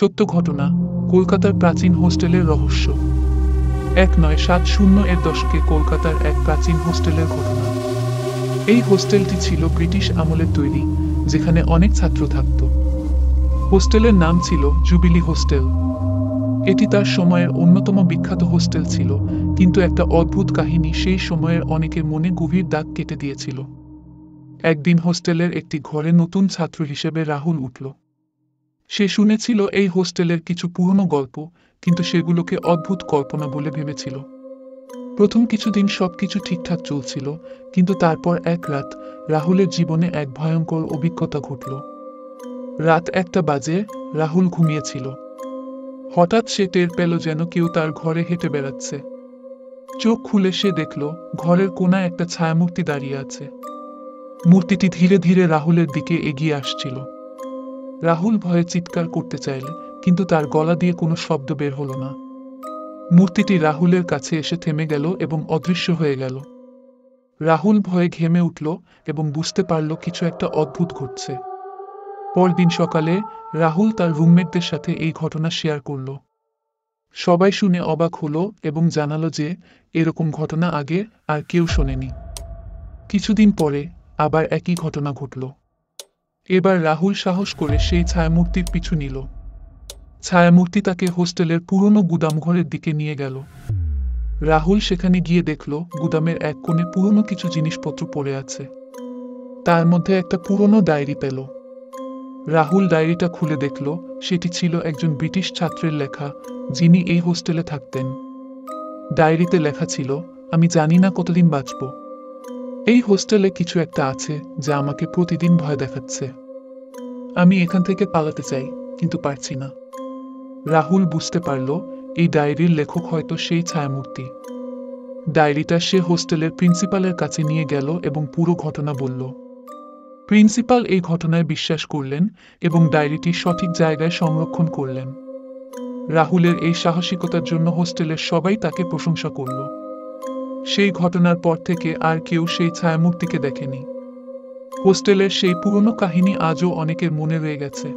সত্য ঘটনা, কলকাতার প্রাচীন হোস্টেলের রহস্য। 1970 এর দশকে কলকাতার এক প্রাচীন হোস্টেলের ঘটনা। এই হোস্টেলটি ছিল ব্রিটিশ আমলের তৈরি, যেখানে অনেক ছাত্র থাকত। হোস্টেলের নাম ছিল জুবিলি হোস্টেল। এটি তার সময়ের অন্যতম বিখ্যাত হোস্টেল ছিল, কিন্তু একটা অদ্ভুত কাহিনী সেই সময়ের অনেকের মনে গভীর দাগ কেটে দিয়েছিল। একদিন হোস্টেলের একটি ঘরে নতুন ছাত্র হিসেবে রাহুল উঠল। সে শুনেছিল এই হোস্টেলের কিছু পুরনো গল্প, কিন্তু সেগুলোকে অদ্ভুত কল্পনা বলে ভেবেছিল। প্রথম কিছুদিন সবকিছু ঠিকঠাক চলছিল, কিন্তু তারপর এক রাত রাহুলের জীবনে এক ভয়ঙ্কর অভিজ্ঞতা ঘটল। রাত 1টা বাজে, রাহুল ঘুমিয়েছিল। হঠাৎ সে টের পেল যেন কেউ তার ঘরে হেঁটে বেড়াচ্ছে। চোখ খুলে সে দেখল ঘরের কোনায় একটা ছায়ামূর্তি দাঁড়িয়ে আছে। মূর্তিটি ধীরে ধীরে রাহুলের দিকে এগিয়ে আসছিল। রাহুল ভয়ে চিৎকার করতে চাইল, কিন্তু তার গলা দিয়ে কোনো শব্দ বের হলো না। মূর্তিটি রাহুলের কাছে এসে থেমে গেল এবং অদৃশ্য হয়ে গেল। রাহুল ভয়ে ঘেমে উঠল এবং বুঝতে পারল কিছু একটা অদ্ভুত ঘটছে। পরদিন সকালে রাহুল তার রুমমেটদের সাথে এই ঘটনা শেয়ার করল। সবাই শুনে অবাক হলো এবং জানালো যে এরকম ঘটনা আগে আর কেউ শোনেনি। কিছুদিন পরে আবার একই ঘটনা ঘটল। এবার রাহুল সাহস করে সেই ছায়ামূর্তির পিছু নিল। ছায়ামূর্তি তাকে হোস্টেলের পুরনো গুদামঘরের দিকে নিয়ে গেল। রাহুল সেখানে গিয়ে দেখল গুদামের এক কোণে পুরনো কিছু জিনিসপত্র পড়ে আছে। তার মধ্যে একটা পুরনো ডায়েরি পেল। রাহুল ডায়েরিটা খুলে দেখল সেটি ছিল একজন ব্রিটিশ ছাত্রের লেখা, যিনি এই হোস্টেলে থাকতেন। ডায়েরিতে লেখা ছিল, আমি জানি না কতদিন বাঁচব। এই হোস্টেলে কিছু একটা আছে যা আমাকে প্রতিদিন ভয় দেখাচ্ছে। আমি এখান থেকে পালাতে চাই, কিন্তু পারছি না। রাহুল বুঝতে পারল এই ডায়েরির লেখক হয়তো সেই ছায়ামূর্তি। ডায়েরিটা সে হোস্টেলের প্রিন্সিপালের কাছে নিয়ে গেল এবং পুরো ঘটনা বলল। প্রিন্সিপাল এই ঘটনায় বিশ্বাস করলেন এবং ডায়েরিটি সঠিক জায়গায় সংরক্ষণ করলেন। রাহুলের এই সাহসিকতার জন্য হোস্টেলের সবাই তাকে প্রশংসা করল। সেই ঘটনার পর থেকে আর কেউ সেই ছায়ামূর্তিকে দেখেনি। হোস্টেলের সেই পুরনো কাহিনী আজও অনেকের মনে রয়ে গেছে।